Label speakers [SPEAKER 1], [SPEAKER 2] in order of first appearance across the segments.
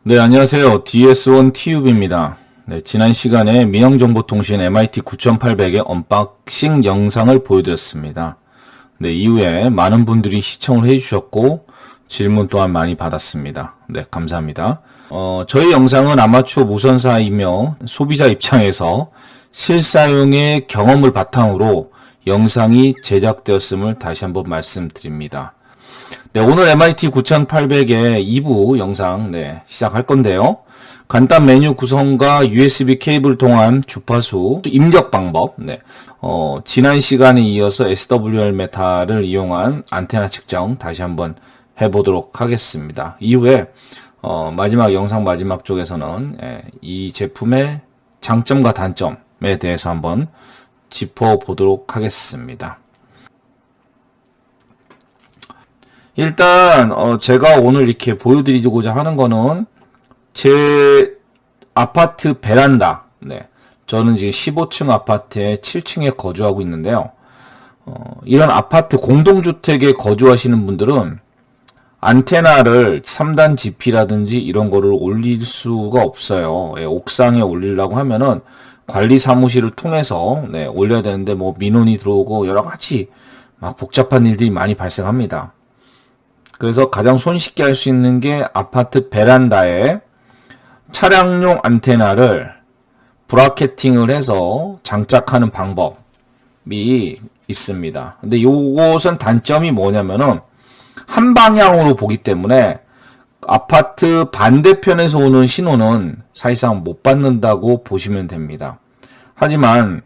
[SPEAKER 1] 네, 안녕하세요. DS1 TUB입니다. 네, 지난 시간에 민영정보통신 MIT 9800의 언박싱 영상을 보여드렸습니다. 네, 이후에 많은 분들이 시청을 해주셨고 질문 또한 많이 받았습니다. 네, 감사합니다. 저희 영상은 아마추어 무선사이며 소비자 입장에서 실사용의 경험을 바탕으로 영상이 제작되었음을 다시 한번 말씀드립니다. 네, 오늘 MIT 9800의 2부 영상 시작할 건데요. 간단 메뉴 구성과 USB 케이블을 통한 주파수 입력 방법, 지난 시간에 이어서 SWR 메타를 이용한 안테나 측정 다시 한번 해보도록 하겠습니다. 이후에 마지막 영상 마지막 쪽에서는 이 제품의 장점과 단점에 대해서 한번 짚어보도록 하겠습니다. 일단 제가 오늘 이렇게 보여드리고자 하는 거는 제 아파트 베란다. 저는 지금 15층 아파트에 7층에 거주하고 있는데요. 이런 아파트 공동주택에 거주하시는 분들은 안테나를 3단 GP라든지 이런 거를 올릴 수가 없어요. 옥상에 올리려고 하면은 관리 사무실을 통해서 올려야 되는데 뭐 민원이 들어오고 여러 가지 막 복잡한 일들이 많이 발생합니다. 그래서 가장 손쉽게 할 수 있는 게 아파트 베란다에 차량용 안테나를 브라켓팅을 해서 장착하는 방법이 있습니다. 근데 요것은 단점이 뭐냐면은 한 방향으로 보기 때문에 아파트 반대편에서 오는 신호는 사실상 못 받는다고 보시면 됩니다. 하지만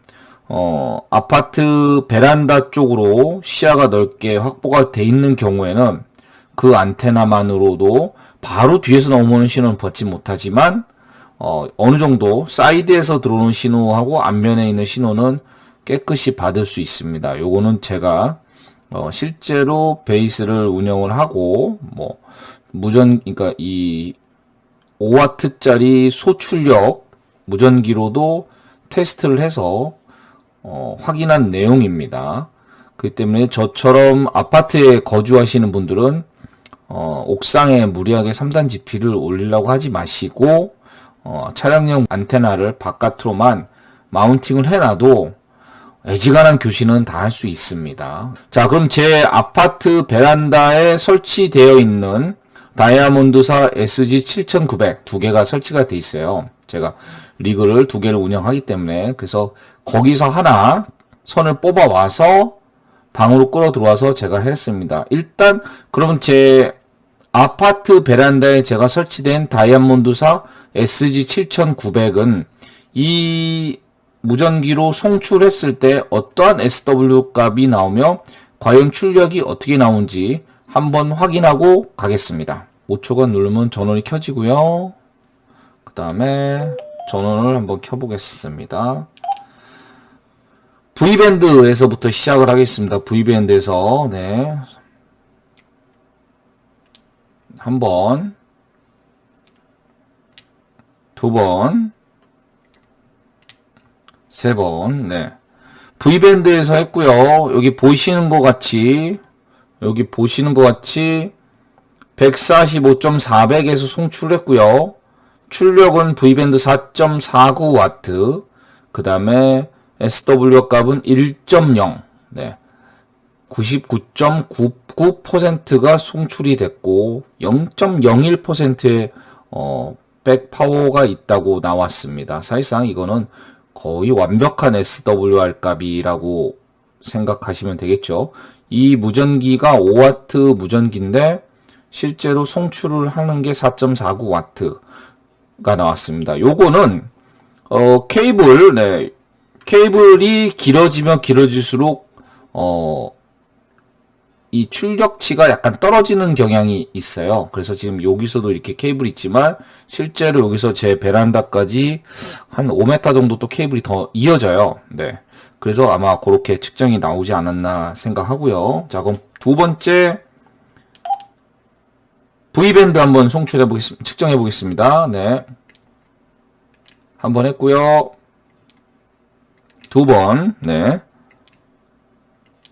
[SPEAKER 1] 아파트 베란다 쪽으로 시야가 넓게 확보가 돼 있는 경우에는 그 안테나만으로도 바로 뒤에서 넘어오는 신호는 받지 못하지만 어느 정도 사이드에서 들어오는 신호하고 앞면에 있는 신호는 깨끗이 받을 수 있습니다. 요거는 제가 실제로 베이스를 운영을 하고 그러니까 이 5W짜리 소출력 무전기로도 테스트를 해서 확인한 내용입니다. 그렇기 때문에 저처럼 아파트에 거주하시는 분들은 옥상에 무리하게 3단 GP를 올리려고 하지 마시고 차량용 안테나를 바깥으로만 마운팅을 해놔도 애지간한 교신은 다 할 수 있습니다. 자, 그럼 제 아파트 베란다에 설치되어 있는 다이아몬드사 SG7900 두 개가 설치가 돼 있어요. 제가 리그를 두 개를 운영하기 때문에 그래서 거기서 하나 선을 뽑아 와서 방으로 끌어 들어와서 제가 했습니다. 일단 그러면 제 아파트 베란다에 제가 설치된 다이아몬드사 SG7900은 이 무전기로 송출했을 때 어떠한 SW 값이 나오며 과연 출력이 어떻게 나오는지 한번 확인하고 가겠습니다. 5초간 누르면 전원이 켜지고요. 그 다음에 전원을 한번 켜보겠습니다. V밴드에서부터 시작을 하겠습니다. V밴드에서 한 번, 두 번, 세 번, V밴드에서 했고요. 여기 보시는 것 같이 145.400에서 송출했고요. 출력은 V밴드 4.49W, 그 다음에 SW 값은 1.0, 99.99%가 송출이 됐고 0.01%의 백 파워가 있다고 나왔습니다. 사실상 이거는 거의 완벽한 SWR 값이라고 생각하시면 되겠죠. 이 무전기가 5W 무전기인데 실제로 송출을 하는 게 4.49W가 나왔습니다. 요거는 케이블이 길어지면 길어질수록 이 출력치가 약간 떨어지는 경향이 있어요. 그래서 지금 여기서도 이렇게 케이블이 있지만 실제로 여기서 제 베란다까지 한 5m 정도 또 케이블이 더 이어져요. 그래서 아마 그렇게 측정이 나오지 않았나 생각하고요. 자, 그럼 두 번째 V밴드 한번 측정해 보겠습니다. 한번 했고요. 두 번,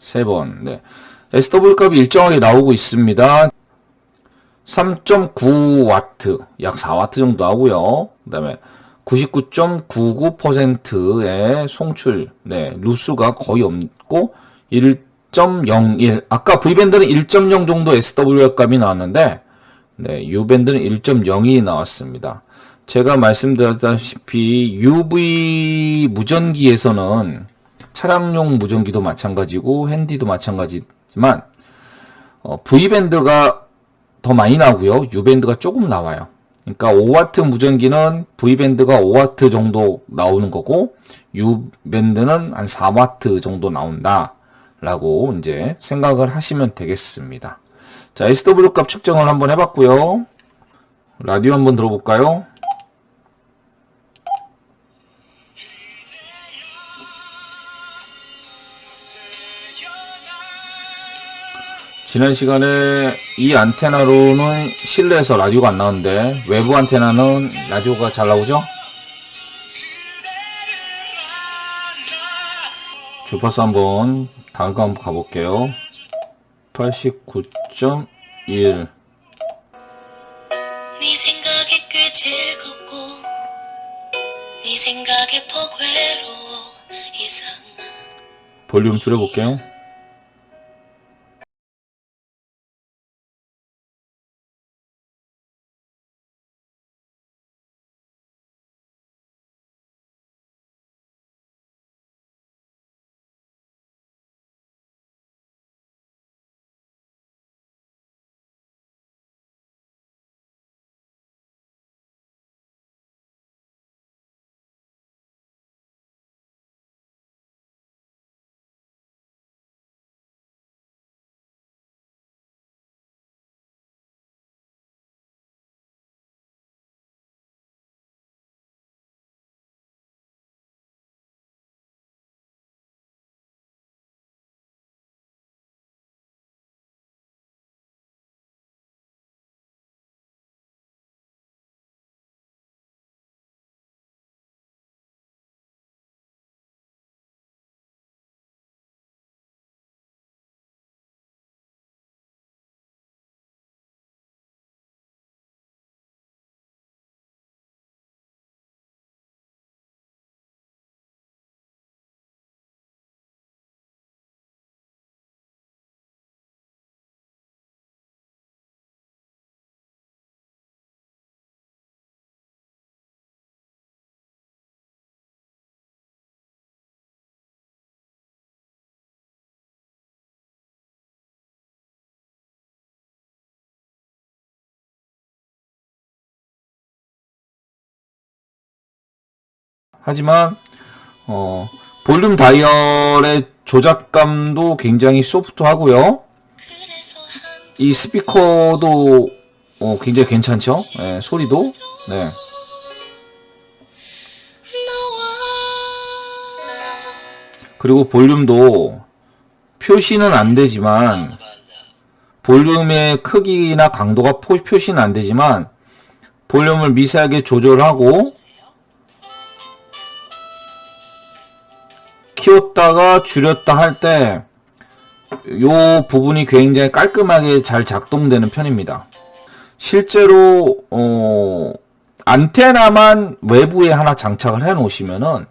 [SPEAKER 1] 세 번, SW 값이 일정하게 나오고 있습니다. 3.9W, 약 4W 정도 하고요. 그 다음에 99.99%의 송출, 네, 루스가 거의 없고, 1.01, 아까 V밴드는 1.0 정도 SWR 값이 나왔는데, 네, U밴드는 1.02 나왔습니다. 제가 말씀드렸다시피, UV 무전기에서는 차량용 무전기도 마찬가지고, 핸디도 마찬가지지만, V밴드가 더 많이 나오고요. U밴드가 조금 나와요. 그러니까 5W 무전기는 V밴드가 5W 정도 나오는 거고 U밴드는 한 4W 정도 나온다 라고 이제 생각을 하시면 되겠습니다. 자, SW 값 측정을 한번 해봤고요. 라디오 한번 들어볼까요? 지난 시간에 이 안테나로는 실내에서 라디오가 안 나오는데 외부 안테나는 라디오가 잘 나오죠? 주파수 한번 다음 거 한번 가볼게요. 89.1.
[SPEAKER 2] 네 생각에 꽤 즐겁고 네 생각에 퍽 외로워 이상한
[SPEAKER 1] 볼륨 줄여볼게요. 하지만 볼륨 다이얼의 조작감도 굉장히 소프트하고요. 이 스피커도 굉장히 괜찮죠? 네, 소리도. 네. 그리고 볼륨도 표시는 안 되지만 볼륨의 크기나 강도가 표시는 안 되지만 볼륨을 미세하게 조절하고 키웠다가 줄였다 할 때 요 부분이 굉장히 깔끔하게 잘 작동되는 편입니다. 실제로 안테나만 외부에 하나 장착을 해 놓으시면은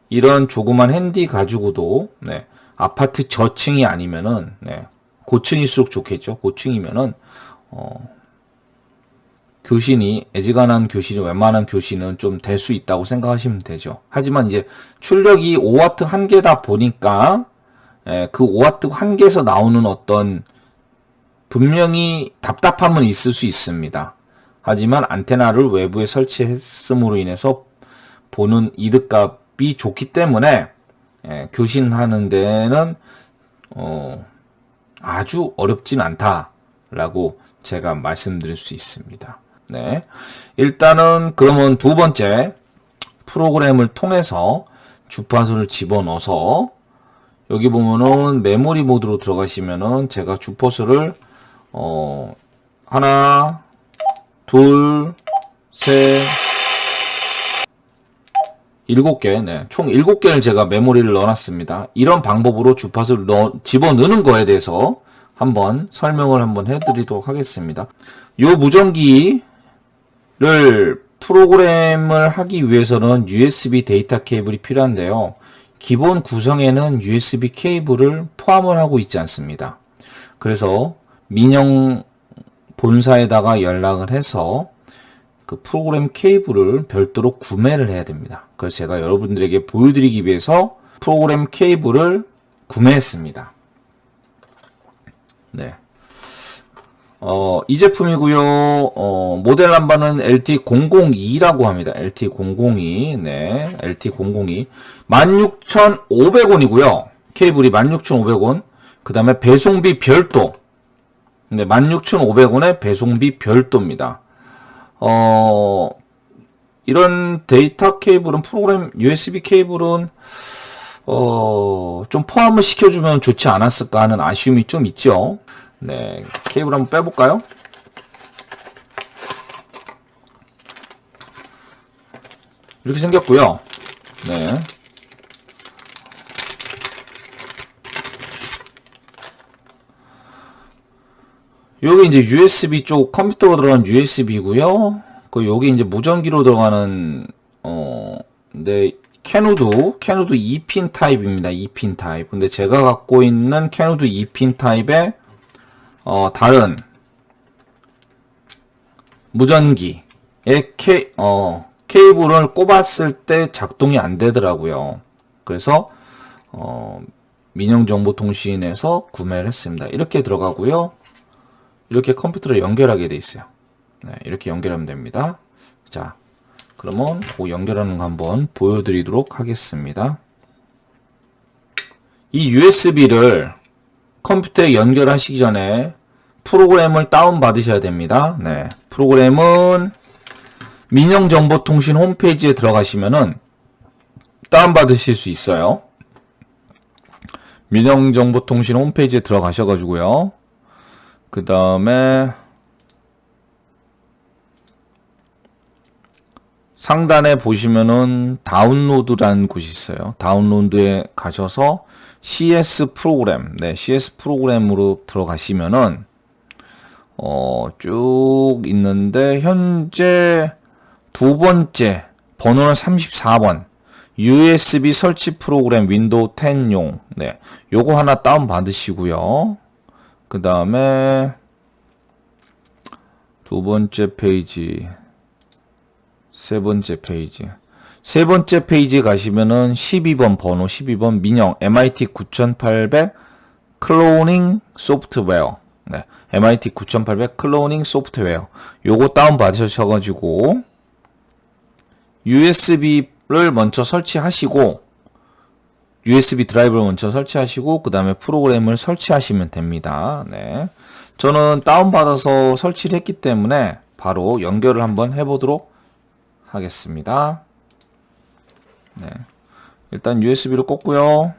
[SPEAKER 1] 이런 조그만 핸디 가지고도 네, 아파트 저층이 아니면은 네, 고층일수록 좋겠죠. 고층이면은 교신이 애지간한 교신이 웬만한 교신은 좀 될 수 있다고 생각하시면 되죠. 하지만 이제 출력이 5W 한 개다 보니까 그 5W 한 개에서 나오는 어떤 분명히 답답함은 있을 수 있습니다. 하지만 안테나를 외부에 설치했음으로 인해서 보는 이득값이 좋기 때문에 교신하는 데는 아주 어렵진 않다라고 제가 말씀드릴 수 있습니다. 네. 일단은 그러면 두 번째 프로그램을 통해서 주파수를 집어넣어서 여기 보면은 메모리 모드로 들어가시면은 제가 주파수를 하나, 둘, 셋, 7개, 네, 총 7개를 제가 메모리를 넣어놨습니다. 이런 방법으로 주파수를 집어넣는 거에 대해서 한번 설명을 한번 해드리도록 하겠습니다. 요 무전기를 프로그램을 하기 위해서는 USB 데이터 케이블이 필요한데요. 기본 구성에는 USB 케이블을 포함을 하고 있지 않습니다. 그래서 민영 본사에다가 연락을 해서 그 프로그램 케이블을 별도로 구매를 해야 됩니다. 그래서 제가 여러분들에게 보여드리기 위해서 프로그램 케이블을 구매했습니다. 네. 이 제품이고요. 모델 넘버는 LT002라고 합니다. LT002. 네. LT002. 16,500원이고요. 케이블이 16,500원. 그 다음에 배송비 별도. 네. 16,500원에 배송비 별도입니다. 이런 데이터 케이블은 프로그램 USB 케이블은 좀 포함을 시켜주면 좋지 않았을까 하는 아쉬움이 좀 있죠. 네, 케이블 한번 빼볼까요? 이렇게 생겼고요. 네. 여기 이제 USB 쪽 컴퓨터로 들어가는 USB고요. 그 여기 이제 무전기로 들어가는 네, 캐노드 2핀 타입입니다. 2핀 타입. 근데 제가 갖고 있는 캐노드 2핀 타입의 다른 무전기에 케이블을 꼽았을 때 작동이 안 되더라고요. 그래서 민영정보통신에서 구매를 했습니다. 이렇게 들어가고요. 이렇게 컴퓨터를 연결하게 돼 있어요. 네, 이렇게 연결하면 됩니다. 자, 그러면 그 연결하는 거 한번 보여드리도록 하겠습니다. 이 USB를 컴퓨터에 연결하시기 전에 프로그램을 다운 받으셔야 됩니다. 네, 프로그램은 민영정보통신 홈페이지에 들어가시면은 다운 받으실 수 있어요. 민영정보통신 홈페이지에 들어가셔가지고요. 그 다음에 상단에 보시면은 다운로드라는 곳이 있어요. 다운로드에 가셔서 CS 프로그램, 네, CS 프로그램으로 들어가시면은 쭉 있는데 현재 두 번째 번호는 34번 USB 설치 프로그램 윈도우 10용, 네, 요거 하나 다운 받으시고요. 그 다음에 두 번째 페이지, 세 번째 페이지. 세 번째 페이지 가시면은 12번 번호 12번 민영 MIT 9800 클로닝 소프트웨어. 네. MIT 9800 클로닝 소프트웨어. 요거 다운 받으셔가지고 USB를 먼저 설치하시고 USB 드라이브를 먼저 설치하시고 그 다음에 프로그램을 설치하시면 됩니다. 네. 저는 다운받아서 설치를 했기 때문에 바로 연결을 한번 해보도록 하겠습니다. 네. 일단 USB를 꽂고요.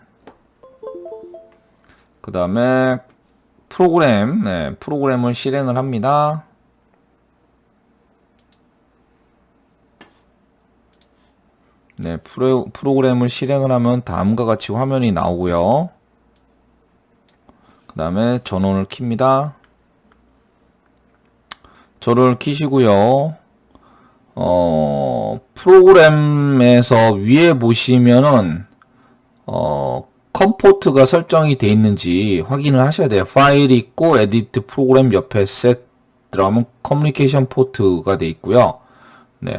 [SPEAKER 1] 그 다음에 프로그램, 네, 프로그램을 실행을 합니다. 네, 프로그램을 실행을 하면 다음과 같이 화면이 나오고요. 그 다음에 전원을 킵니다. 전원을 켜시고요. 프로그램에서 위에 보시면은 컴포트가 설정이 되어 있는지 확인을 하셔야 돼요. 파일이 있고 에디트 프로그램 옆에 셋 들어가면 커뮤니케이션 포트가 되어 있고요. 네.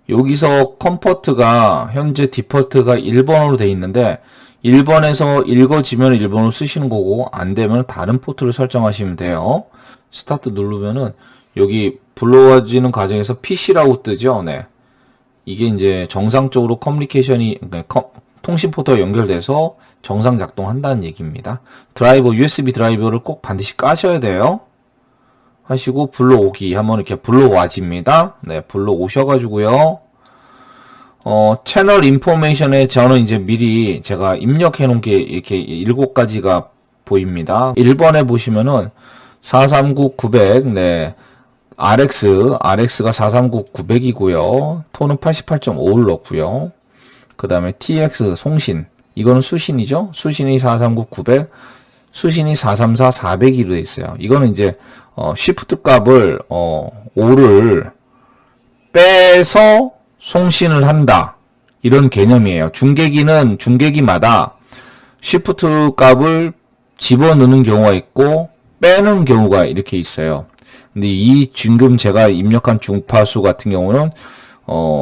[SPEAKER 1] 여기서 컴포트가 현재 디폴트가 1번으로 되어 있는데 1번에서 읽어지면 1번으로 쓰시는 거고 안 되면 다른 포트를 설정하시면 돼요. 스타트 누르면은 여기 불러와지는 과정에서 PC라고 뜨죠. 네. 이게 이제 정상적으로 커뮤니케이션이 통신 포트와 연결돼서 정상 작동한다는 얘기입니다. 드라이버 USB 드라이버를 꼭 반드시 까셔야 돼요. 하시고 불러오기 하면 이렇게 불러와집니다. 네, 불러오셔가지고요. 채널 인포메이션에 저는 이제 미리 제가 입력해 놓은 게 이렇게 7가지가 보입니다. 1번에 보시면은 439900, 네. RX가 439900이고요. 톤은 88.5를 넣고요. 그 다음에 TX 송신, 이거는 수신이죠. 수신이 439900, 수신이 434, 402로 돼 있어요. 이거는 이제 쉬프트 값을 5를 빼서 송신을 한다. 이런 개념이에요. 중계기는 중계기마다 쉬프트 값을 집어넣는 경우가 있고 빼는 경우가 이렇게 있어요. 근데 이 지금 제가 입력한 중파수 같은 경우는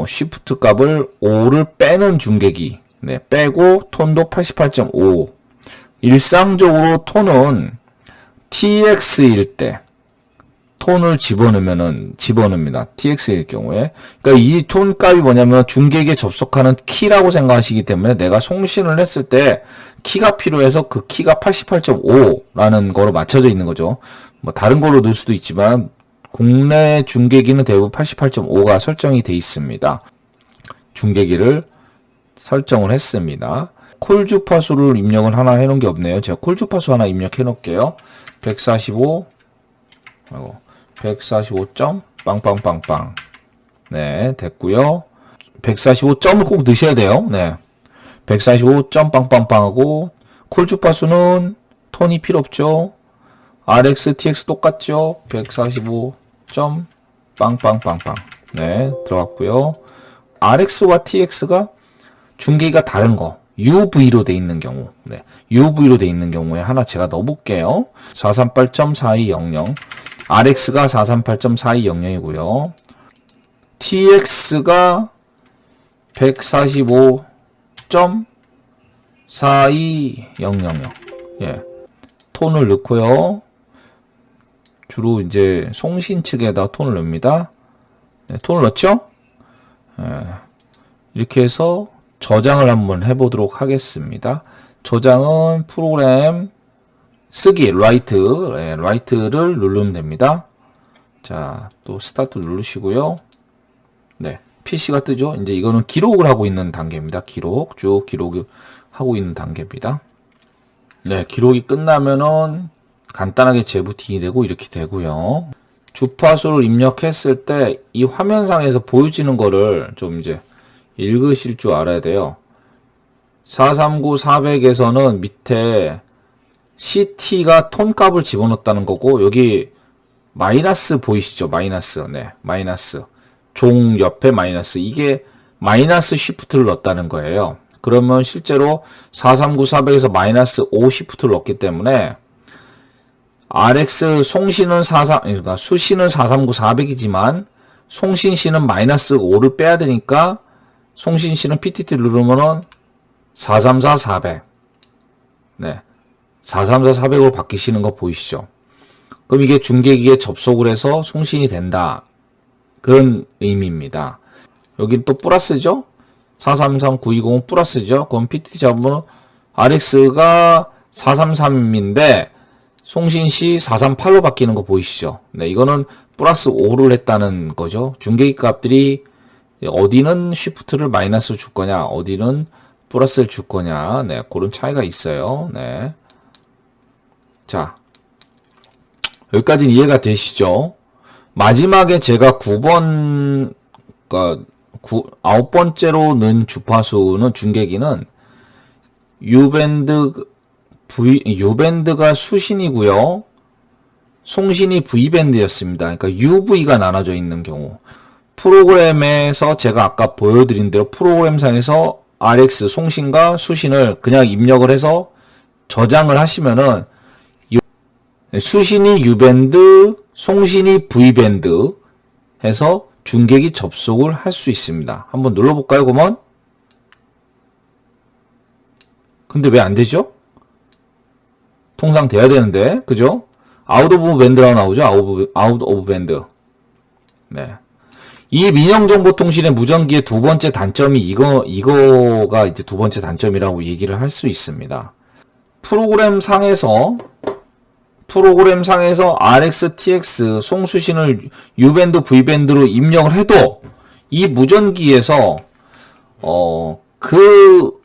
[SPEAKER 1] 쉬프트 값을 5를 빼는 중계기. 네, 빼고 톤도 88.5. 일상적으로 톤은 TX일 때 톤을 집어넣습니다. TX일 경우에. 그러니까 이 톤 값이 뭐냐면 중계기에 접속하는 키라고 생각하시기 때문에 내가 송신을 했을 때 키가 필요해서 그 키가 88.5라는 거로 맞춰져 있는 거죠. 뭐 다른 걸로 넣을 수도 있지만 국내 중계기는 대부분 88.5가 설정이 돼 있습니다. 중계기를 설정을 했습니다. 콜 주파수를 입력을 하나 해놓은 게 없네요. 제가 콜 주파수 하나 입력해 놓을게요. 145 점 빵빵빵빵. 네, 됐고요. 145점을 꼭 넣으셔야 돼요. 네. 145 점 빵빵빵하고 콜 주파수는 톤이 필요 없죠. RX, TX 똑같죠. 145 점 빵빵빵빵. 네, 들어갔고요. RX와 TX가 중계기가 다른 거. UV로 돼 있는 경우. 네. UV로 돼 있는 경우에 하나 제가 넣어볼게요. 438.4200. RX가 438.4200이고요. TX가 145.42000. 예. 톤을 넣고요. 주로 이제 송신 측에다 톤을 넣습니다. 네, 톤을 넣죠? 예. 이렇게 해서 저장을 한번 해보도록 하겠습니다. 저장은 프로그램 쓰기, 라이트를 누르면 됩니다. 자, 또 스타트 누르시고요. 네, PC가 뜨죠? 이제 이거는 기록을 하고 있는 단계입니다. 쭉 기록을 하고 있는 단계입니다. 네, 기록이 끝나면은 간단하게 재부팅이 되고 이렇게 되고요. 주파수를 입력했을 때 이 화면상에서 보여지는 거를 좀 이제 읽으실 줄 알아야 돼요. 439, 400에서는 밑에 CT가 톤 값을 집어넣었다는 거고, 여기 마이너스 보이시죠? 마이너스. 네, 마이너스. 종 옆에 마이너스. 이게 마이너스 쉬프트를 넣었다는 거예요. 그러면 실제로 439, 400에서 마이너스 5 쉬프트를 넣었기 때문에 RX 송신은 그러니까 수신은 439, 400이지만 송신시는 마이너스 5를 빼야 되니까 송신시는 PTT 누르면은 434, 400. 네. 434, 400으로 바뀌시는 거 보이시죠? 그럼 이게 중계기에 접속을 해서 송신이 된다. 그런 의미입니다. 여긴 또 플러스죠? 433, 920은 플러스죠? 그럼 PTT 잡으면 RX가 433인데 송신시 438로 바뀌는 거 보이시죠? 네, 이거는 플러스 5를 했다는 거죠. 중계기 값들이 어디는 쉬프트를 마이너스 줄 거냐, 어디는 플러스를 줄 거냐, 네, 그런 차이가 있어요. 네. 자, 여기까지는 이해가 되시죠? 마지막에 제가 9번, 그러니까 9번째로 넣은 주파수는 중계기는 U밴드가 수신이고요. 송신이 V밴드였습니다. 그러니까 UV가 나눠져 있는 경우. 프로그램에서 제가 아까 보여드린 대로 프로그램상에서 RX 송신과 수신을 그냥 입력을 해서 저장을 하시면은 수신이 U밴드, 송신이 V밴드 해서 중계기 접속을 할 수 있습니다. 한번 눌러볼까요, 그러면? 근데 왜 안 되죠? 통상 돼야 되는데, 그죠? 아웃 오브 밴드라고 나오죠? 아웃 오브 밴드. 네. 이 민영정보통신의 무전기의 두 번째 단점이 이거가 이제 두 번째 단점이라고 얘기를 할 수 있습니다. 프로그램상에서 RX, TX 송수신을 U밴드, V밴드로 입력을 해도 이 무전기에서 그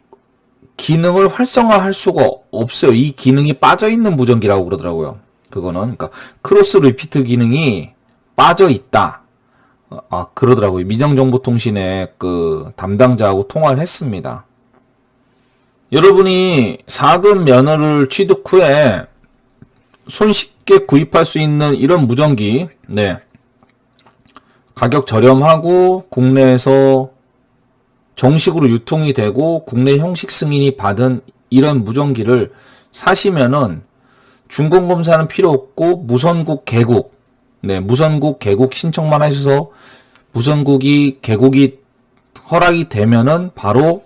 [SPEAKER 1] 기능을 활성화할 수가 없어요. 이 기능이 빠져있는 무전기라고 그러더라고요. 그거는 그러니까 크로스 리피트 기능이 빠져있다. 그러더라고요. 민영정보통신의 그 담당자하고 통화를 했습니다. 여러분이 4급 면허를 취득 후에 손쉽게 구입할 수 있는 이런 무전기, 네. 가격 저렴하고 국내에서 정식으로 유통이 되고 국내 형식 승인이 받은 이런 무전기를 사시면은 준공검사는 필요 없고 무선국 개국, 네, 무선국 개국 신청만 하셔서 개국이 허락이 되면은 바로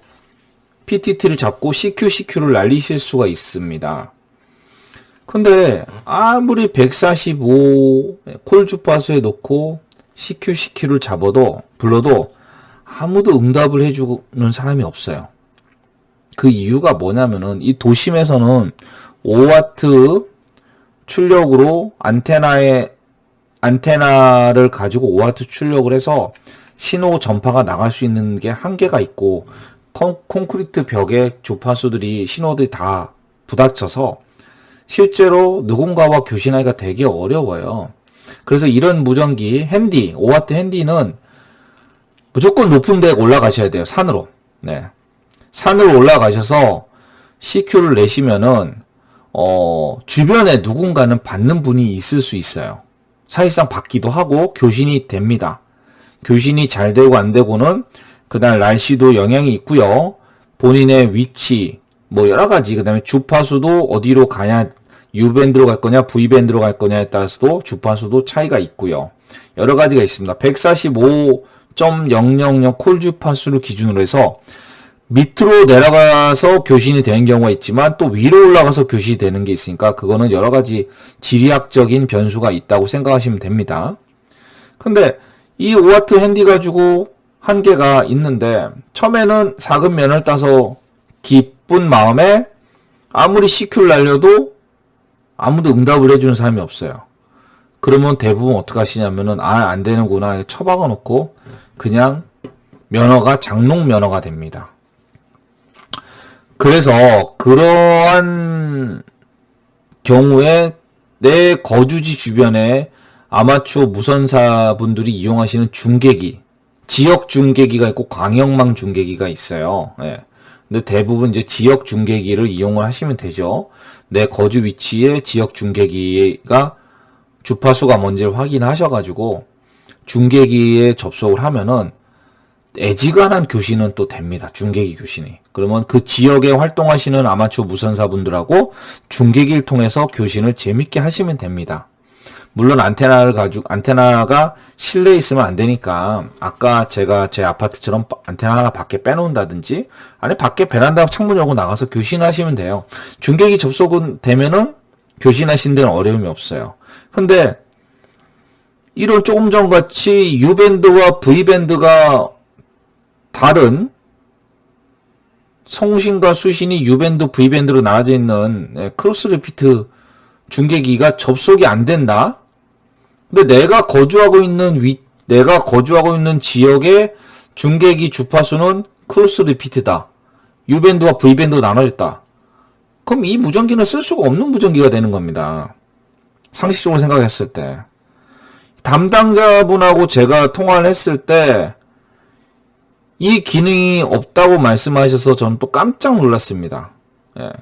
[SPEAKER 1] PTT를 잡고 CQ를 날리실 수가 있습니다. 근데 아무리 145 콜 주파수에 놓고 CQ를 불러도 아무도 응답을 해주는 사람이 없어요. 그 이유가 뭐냐면은 이 도심에서는 5와트 출력으로 안테나를 가지고 5와트 출력을 해서 신호 전파가 나갈 수 있는 게 한계가 있고 콘크리트 벽에 주파수들이 신호들이 다 부닥쳐서 실제로 누군가와 교신하기가 되게 어려워요. 그래서 이런 무전기 5와트 핸디는 무조건 높은 데 올라가셔야 돼요. 산으로. 네. 산으로 올라가셔서 CQ를 내시면은 주변에 누군가는 받는 분이 있을 수 있어요. 사실상 받기도 하고 교신이 됩니다. 교신이 잘 되고 안 되고는 그날 날씨도 영향이 있고요. 본인의 위치, 뭐 여러 가지, 그다음에 주파수도 어디로 가냐, U밴드로 갈 거냐, V밴드로 갈 거냐에 따라서도 주파수도 차이가 있고요. 여러 가지가 있습니다. 145.000 콜 주파수를 기준으로 해서 밑으로 내려가서 교신이 되는 경우가 있지만 또 위로 올라가서 교신이 되는 게 있으니까 그거는 여러 가지 지리학적인 변수가 있다고 생각하시면 됩니다. 근데 이 5와트 핸디 가지고 한계가 있는데 처음에는 작은 면을 따서 기쁜 마음에 아무리 CQ를 날려도 아무도 응답을 해주는 사람이 없어요. 그러면 대부분 어떻게 하시냐면은 안 되는구나 처박아 놓고 그냥 면허가 장롱 면허가 됩니다. 그래서 그러한 경우에 내 거주지 주변에 아마추어 무선사분들이 이용하시는 중계기, 지역 중계기가 있고 광역망 중계기가 있어요. 예. 근데 대부분 이제 지역 중계기를 이용을 하시면 되죠. 내 거주 위치에 지역 중계기가 주파수가 뭔지를 확인하셔가지고 중계기에 접속을 하면은 애지간한 교신은 또 됩니다. 중계기 교신이. 그러면 그 지역에 활동하시는 아마추어 무선사분들하고 중계기를 통해서 교신을 재밌게 하시면 됩니다. 물론 안테나가 실내에 있으면 안 되니까 아까 제가 제 아파트처럼 안테나 하나 밖에 빼놓는다든지 아니 밖에 베란다 창문 열고 나가서 교신하시면 돼요. 중계기 접속은 되면은 교신하시는 데는 어려움이 없어요. 근데 이런 조금 전 같이 U밴드와 V밴드가 다른 송신과 수신이 U밴드, V밴드로 나눠져 있는 크로스 리피트 중계기가 접속이 안 된다? 근데 내가 거주하고 있는 지역의 중계기 주파수는 크로스 리피트다. U밴드와 V밴드가 나눠졌다. 그럼 이 무전기는 쓸 수가 없는 무전기가 되는 겁니다. 상식적으로 생각했을 때. 담당자분하고 제가 통화를 했을 때 이 기능이 없다고 말씀하셔서 저는 또 깜짝 놀랐습니다. 예.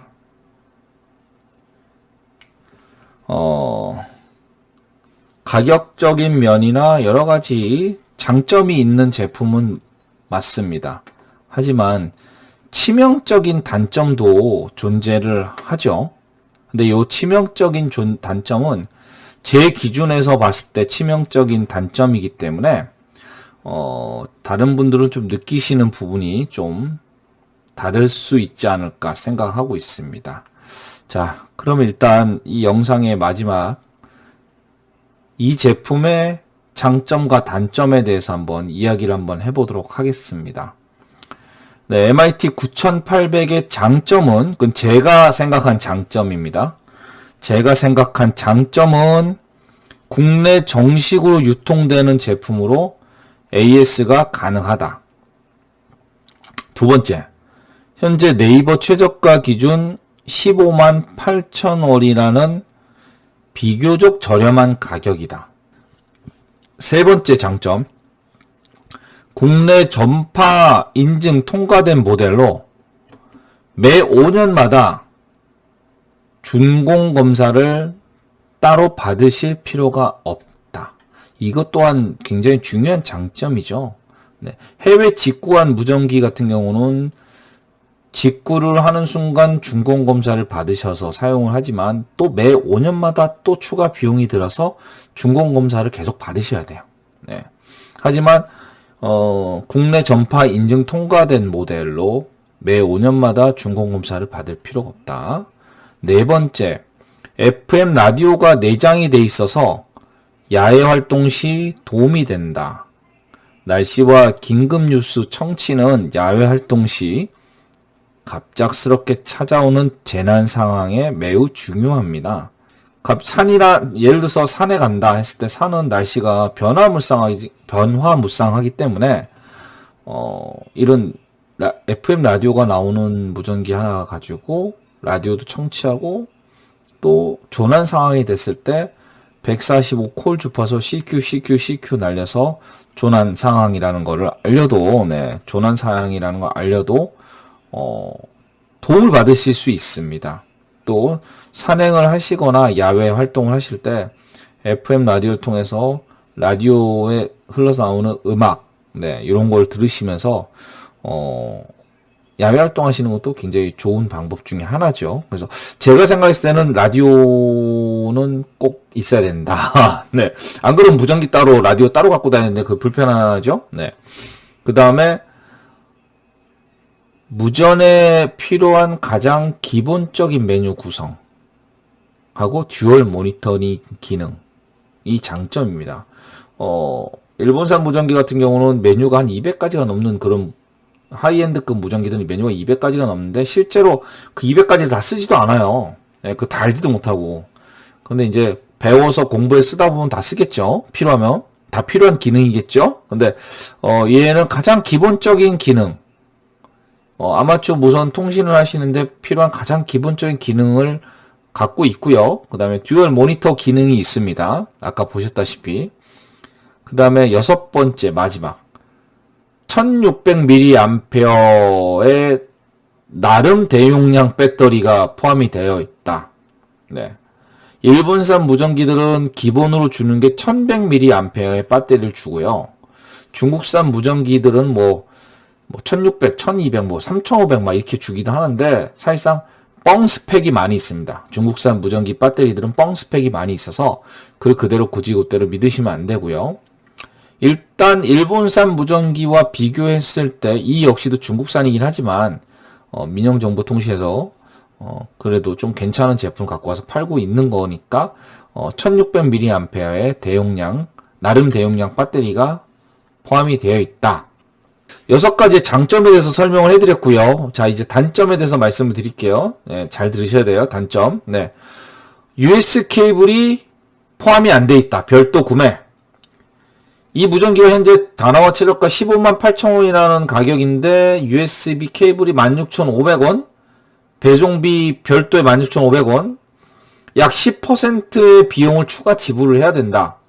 [SPEAKER 1] 가격적인 면이나 여러 가지 장점이 있는 제품은 맞습니다. 하지만 치명적인 단점도 존재를 하죠. 근데 이 치명적인 단점은 제 기준에서 봤을 때 치명적인 단점이기 때문에 다른 분들은 좀 느끼시는 부분이 좀 다를 수 있지 않을까 생각하고 있습니다. 자, 그럼 일단 이 영상의 마지막 이 제품의 장점과 단점에 대해서 한번 이야기를 한번 해보도록 하겠습니다. 네, MIT 9800의 장점은 그건 제가 생각한 장점입니다. 제가 생각한 장점은 국내 정식으로 유통되는 제품으로 AS가 가능하다. 두 번째, 현재 네이버 최저가 기준 15만 8천원이라는 비교적 저렴한 가격이다. 세 번째 장점, 국내 전파 인증 통과된 모델로 매 5년마다 준공 검사를 따로 받으실 필요가 없다. 이것 또한 굉장히 중요한 장점이죠. 네. 해외 직구한 무전기 같은 경우는 직구를 하는 순간 준공검사를 받으셔서 사용을 하지만 또 매 5년마다 또 추가 비용이 들어서 준공검사를 계속 받으셔야 돼요. 네. 하지만 국내 전파 인증 통과된 모델로 매 5년마다 준공검사를 받을 필요가 없다. 네 번째, FM 라디오가 내장이 돼 있어서 야외 활동 시 도움이 된다. 날씨와 긴급 뉴스 청취는 야외 활동 시 갑작스럽게 찾아오는 재난 상황에 매우 중요합니다. 예를 들어서 산에 간다 했을 때 산은 날씨가 변화무쌍하기 때문에 이런 FM 라디오가 나오는 무전기 하나 가지고 라디오도 청취하고 또 조난 상황이 됐을 때 145콜 주파수 CQ 날려서 조난 상황이라는 거를 알려도 조난 상황이라는 걸 알려도 도움을 받으실 수 있습니다. 또 산행을 하시거나 야외 활동을 하실 때 FM 라디오를 통해서 라디오에 흘러서 나오는 음악, 이런 걸 들으시면서 야외 활동하시는 것도 굉장히 좋은 방법 중에 하나죠. 그래서 제가 생각했을 때는 라디오는 꼭 있어야 된다. 네. 안 그러면 무전기 따로, 라디오 따로 갖고 다니는데 그 불편하죠. 네. 그 다음에 무전에 필요한 가장 기본적인 메뉴 구성하고 듀얼 모니터링 기능, 이 장점입니다. 일본산 무전기 같은 경우는 메뉴가 한 200가지가 넘는 그런 하이엔드급 무전기들은 메뉴가 200가지가 넘는데 실제로 그 200가지 다 쓰지도 않아요. 그 다 알지도 못하고. 근데 이제 배워서 공부에 쓰다 보면 다 쓰겠죠. 필요하면. 다 필요한 기능이겠죠. 근데 얘는 가장 기본적인 기능, 아마추어 무선 통신을 하시는데 필요한 가장 기본적인 기능을 갖고 있고요. 그 다음에 듀얼 모니터 기능이 있습니다. 아까 보셨다시피. 그 다음에 여섯 번째 마지막 1600mAh의 나름 대용량 배터리가 포함이 되어 있다. 네. 일본산 무전기들은 기본으로 주는 게 1100mAh의 배터리를 주고요. 중국산 무전기들은 1600, 1200, 3500 막 이렇게 주기도 하는데 사실상 뻥 스펙이 많이 있습니다. 중국산 무전기 배터리들은 뻥 스펙이 많이 있어서 그대로 고지고대로 믿으시면 안 되고요. 일단 일본산 무전기와 비교했을 때 이 역시도 중국산이긴 하지만 민영정보통신에서 그래도 좀 괜찮은 제품을 갖고 와서 팔고 있는 거니까 1600mAh의 대용량, 나름 대용량 배터리가 포함이 되어 있다. 6가지의 장점에 대해서 설명을 해드렸고요. 자, 이제 단점에 대해서 말씀을 드릴게요. 네, 잘 들으셔야 돼요. 단점. 네. US 케이블이 포함이 안 돼 있다. 별도 구매. 이 무전기가 현재 단화와 최저가 15만 8천 원이라는 가격인데 USB 케이블이 16,500원, 배송비 별도의 16,500원, 약 10%의 비용을 추가 지불을 해야 된다.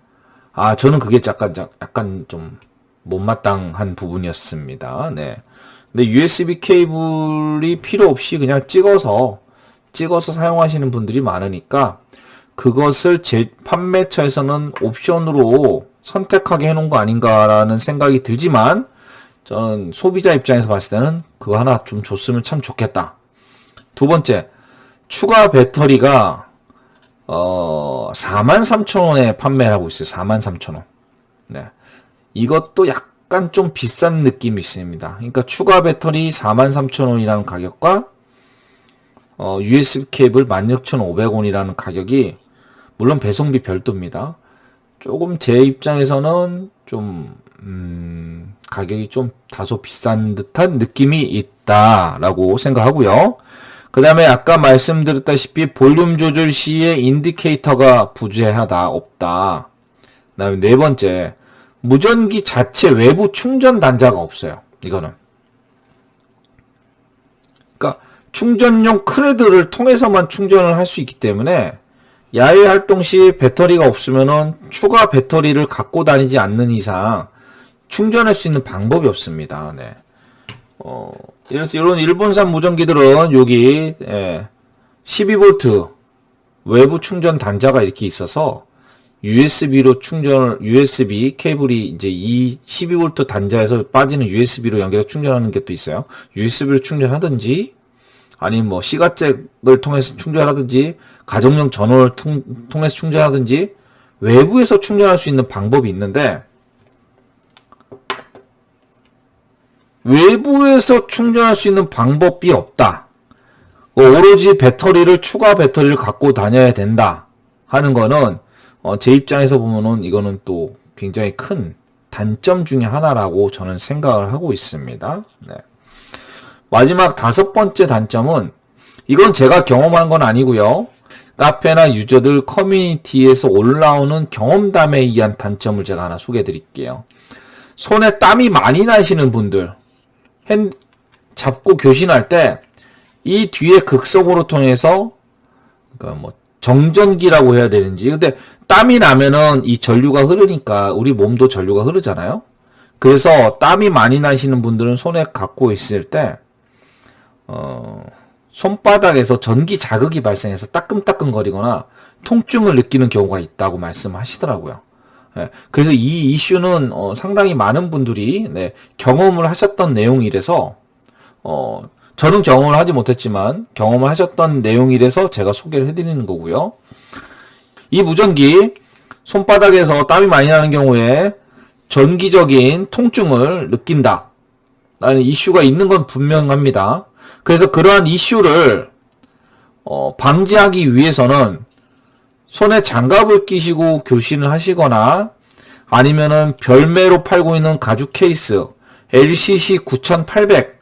[SPEAKER 1] 저는 그게 약간 좀 못마땅한 부분이었습니다. 네. 근데 USB 케이블이 필요 없이 그냥 찍어서 사용하시는 분들이 많으니까 그것을 판매처에서는 옵션으로 선택하게 해놓은 거 아닌가라는 생각이 들지만 저는 소비자 입장에서 봤을 때는 그거 하나 좀 줬으면 참 좋겠다. 두 번째, 추가 배터리가 43,000원에 판매를 하고 있어요. 43,000원. 네. 이것도 약간 좀 비싼 느낌이 있습니다. 그러니까 추가 배터리 43,000원이라는 가격과 USB 케이블 16,500원이라는 가격이 물론 배송비 별도입니다. 조금 제 입장에서는 좀 가격이 좀 다소 비싼 듯한 느낌이 있다라고 생각하고요. 그 다음에 아까 말씀드렸다시피 볼륨 조절 시에 인디케이터가 부재하다, 없다. 그 다음에 네 번째, 무전기 자체 외부 충전 단자가 없어요. 이거는. 그러니까 충전용 크레드를 통해서만 충전을 할 수 있기 때문에 야외 활동 시 배터리가 없으면은 추가 배터리를 갖고 다니지 않는 이상 충전할 수 있는 방법이 없습니다. 네. 이런 일본산 무전기들은 여기 12V 외부 충전 단자가 이렇게 있어서 USB로 USB 케이블이 이제 이 12V 단자에서 빠지는 USB로 연결해서 충전하는 게 또 있어요. USB로 충전하든지, 아니면 뭐 시가잭을 통해서 충전하든지, 가정용 전원을 통해서 충전하든지, 외부에서 충전할 수 있는 방법이 있는데, 외부에서 충전할 수 있는 방법이 없다. 오로지 추가 배터리를 갖고 다녀야 된다 하는 거는, 제 입장에서 보면은 이거는 또 굉장히 큰 단점 중에 하나라고 저는 생각을 하고 있습니다. 네. 마지막 5번째 단점은, 이건 제가 경험한 건 아니고요. 카페나 유저들 커뮤니티에서 올라오는 경험담에 의한 단점을 제가 하나 소개해 드릴게요. 손에 땀이 많이 나시는 분들, 잡고 교신할 때 이 뒤에 극속으로 통해서, 그러니까 뭐 정전기라고 해야 되는지, 근데 땀이 나면은 이 전류가 흐르니까 우리 몸도 전류가 흐르잖아요. 그래서 땀이 많이 나시는 분들은 손에 갖고 있을 때 손바닥에서 전기 자극이 발생해서 따끔따끔거리거나 통증을 느끼는 경우가 있다고 말씀하시더라고요. 네, 그래서 이 이슈는 상당히 많은 분들이 경험을 하셨던 내용이라서 저는 경험을 하지 못했지만 경험을 하셨던 내용이라서 제가 소개를 해드리는 거고요. 이 무전기 손바닥에서 땀이 많이 나는 경우에 전기적인 통증을 느낀다 라는 이슈가 있는 건 분명합니다. 그래서 그러한 이슈를 방지하기 위해서는 손에 장갑을 끼시고 교신을 하시거나, 아니면은 별매로 팔고 있는 가죽 케이스 LCC 9800,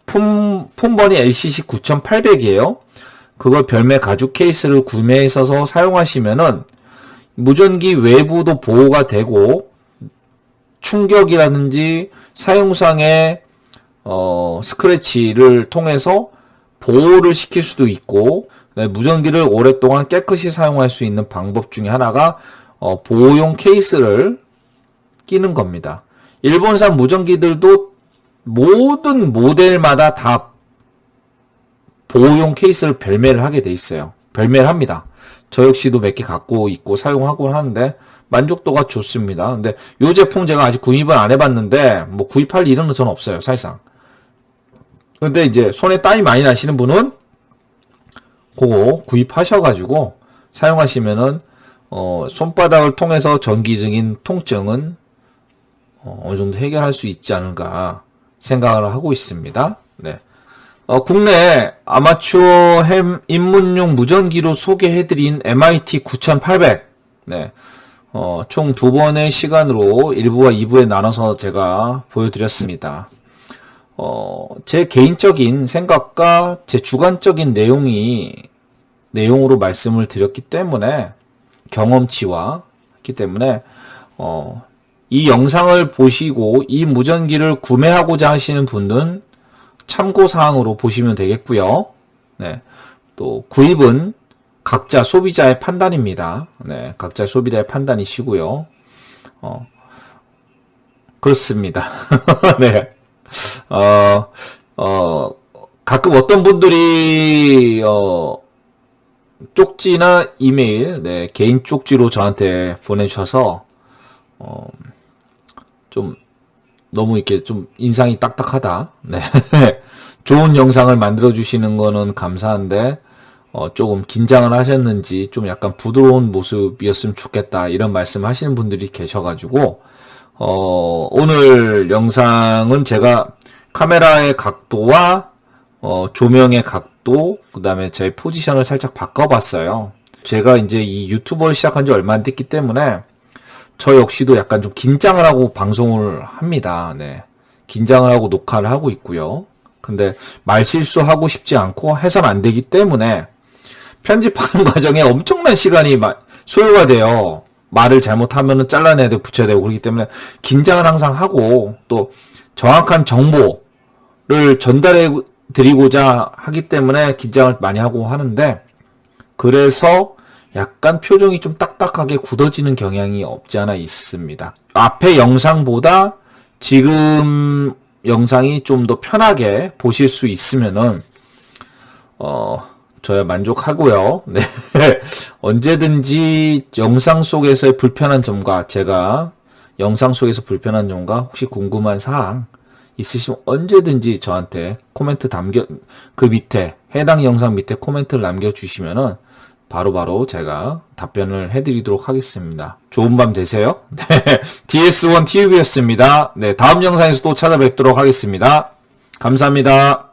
[SPEAKER 1] 품번이 LCC 9800이에요. 그걸 별매 가죽 케이스를 구매해서 사용하시면은 무전기 외부도 보호가 되고, 충격이라든지 사용상의 스크래치를 통해서 보호를 시킬 수도 있고, 무전기를 오랫동안 깨끗이 사용할 수 있는 방법 중에 하나가 보호용 케이스를 끼는 겁니다. 일본산 무전기들도 모든 모델마다 다 보호용 케이스를 별매를 하게 돼 있어요. 별매를 합니다. 저 역시도 몇 개 갖고 있고 사용하고 하는데 만족도가 좋습니다. 근데 이 제품 제가 아직 구입을 안 해봤는데 뭐 구입할 일은 저는 없어요, 사실상. 근데 이제 손에 땀이 많이 나시는 분은 그거 구입하셔가지고 사용하시면은 손바닥을 통해서 전기적인 통증은 어느 정도 해결할 수 있지 않을까 생각을 하고 있습니다. 네. 국내 아마추어 입문용 무전기로 소개해드린 MIT 9800. 네. 총 2번의 시간으로 1부와 2부에 나눠서 제가 보여드렸습니다. 제 개인적인 생각과 제 주관적인 내용으로 말씀을 드렸기 때문에, 경험치와 했기 때문에, 이 영상을 보시고 이 무전기를 구매하고자 하시는 분은 참고사항으로 보시면 되겠고요. 네. 또 구입은 각자 소비자의 판단입니다. 네. 각자 소비자의 판단이시고요. 그렇습니다. 네. 가끔 어떤 분들이, 쪽지나 이메일, 개인 쪽지로 저한테 보내주셔서, 좀, 너무 이렇게 좀 인상이 딱딱하다. 네. 좋은 영상을 만들어주시는 거는 감사한데, 조금 긴장을 하셨는지, 좀 약간 부드러운 모습이었으면 좋겠다. 이런 말씀 하시는 분들이 계셔가지고, 오늘 영상은 제가 카메라의 각도와 조명의 각도, 그 다음에 제 포지션을 살짝 바꿔봤어요. 제가 이제 이 유튜버를 시작한 지 얼마 안 됐기 때문에 저 역시도 약간 좀 긴장을 하고 방송을 합니다. 네. 긴장을 하고 녹화를 하고 있고요. 근데 말실수하고 싶지 않고 해서는 안 되기 때문에 편집하는 과정에 엄청난 시간이 소요가 돼요. 말을 잘못하면은 잘라내야 되고 붙여야 되고 그렇기 때문에 긴장을 항상 하고, 또 정확한 정보를 전달해 드리고자 하기 때문에 긴장을 많이 하고 하는데, 그래서 약간 표정이 좀 딱딱하게 굳어지는 경향이 없지 않아 있습니다. 앞에 영상보다 지금 영상이 좀 더 편하게 보실 수 있으면은 저야 만족하고요. 네. 언제든지 영상 속에서의 불편한 점과 제가 영상 속에서 불편한 점과 혹시 궁금한 사항 있으시면 언제든지 저한테 코멘트 그 밑에, 해당 영상 밑에 코멘트를 남겨주시면은 바로바로 제가 답변을 해드리도록 하겠습니다. 좋은 밤 되세요. 네. DS1TV였습니다. 네. 다음 영상에서 또 찾아뵙도록 하겠습니다. 감사합니다.